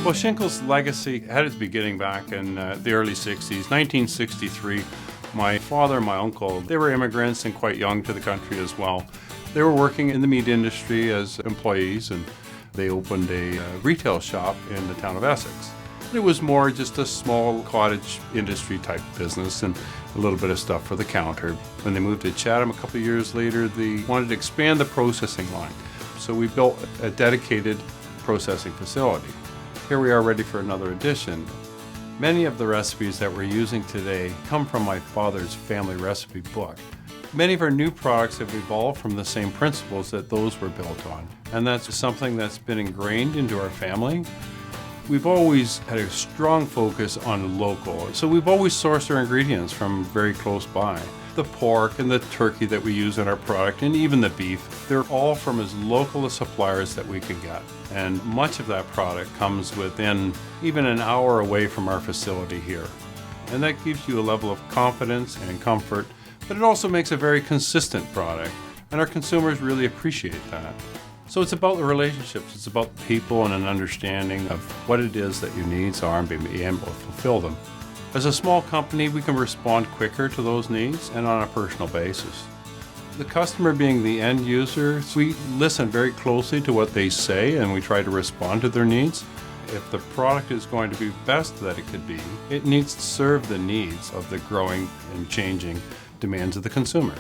Well, Schinkel's legacy had its beginning back in the early 60s, 1963. My father and my uncle, they were immigrants and quite young to the country as well. They were working in the meat industry as employees, and they opened a retail shop in the town of Essex. It was more just a small cottage industry type business and a little bit of stuff for the counter. When they moved to Chatham a couple of years later, they wanted to expand the processing line. So we built a dedicated processing facility. Here we are ready for another edition. Many of the recipes that we're using today come from my father's family recipe book. Many of our new products have evolved from the same principles that those were built on, and that's something that's been ingrained into our family. We've always had a strong focus on local, so we've always sourced our ingredients from very close by. The pork and the turkey that we use in our product, and even the beef, they're all from as local a suppliers that we can get. And much of that product comes within even an hour away from our facility here. And that gives you a level of confidence and comfort, but it also makes a very consistent product, and our consumers really appreciate that. So it's about the relationships, it's about people and an understanding of what it is that your needs are and being able to fulfill them. As a small company, we can respond quicker to those needs and on a personal basis. The customer being the end user, we listen very closely to what they say and we try to respond to their needs. If the product is going to be best that it could be, it needs to serve the needs of the growing and changing demands of the consumer.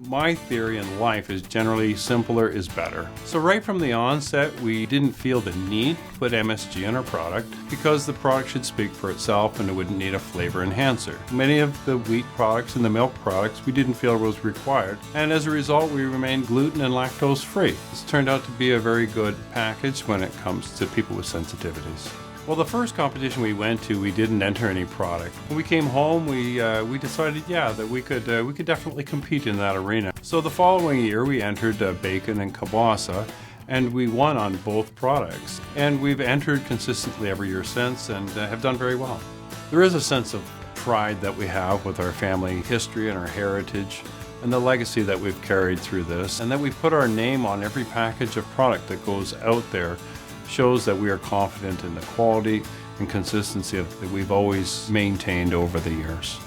My theory in life is generally simpler is better. So right from the onset, we didn't feel the need to put MSG in our product because the product should speak for itself and it wouldn't need a flavor enhancer. Many of the wheat products and the milk products we didn't feel was required, and as a result we remained gluten and lactose free. This turned out to be a very good package when it comes to people with sensitivities. Well, the first competition we went to, we didn't enter any product. When we came home, we decided, that we could definitely compete in that arena. So the following year, we entered bacon and kielbasa, and we won on both products. And we've entered consistently every year since, and have done very well. There is a sense of pride that we have with our family history and our heritage, and the legacy that we've carried through this, and that we put our name on every package of product that goes out there. Shows that we are confident in the quality and consistency that we've always maintained over the years.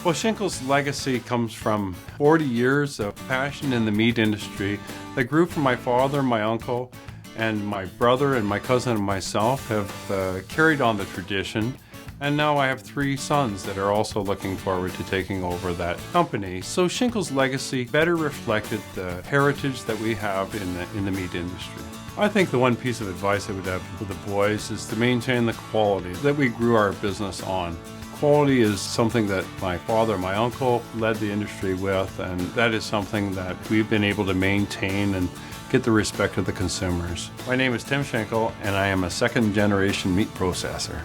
Well, Schinkel's legacy comes from 40 years of passion in the meat industry that grew from my father, my uncle, and my brother and my cousin and myself have carried on the tradition. And now I have 3 sons that are also looking forward to taking over that company. So Schinkel's legacy better reflected the heritage that we have in the meat industry. I think the one piece of advice I would have for the boys is to maintain the quality that we grew our business on. Quality is something that my father and my uncle led the industry with, and that is something that we've been able to maintain and get the respect of the consumers. My name is Tim Schinkel, and I am a second-generation meat processor.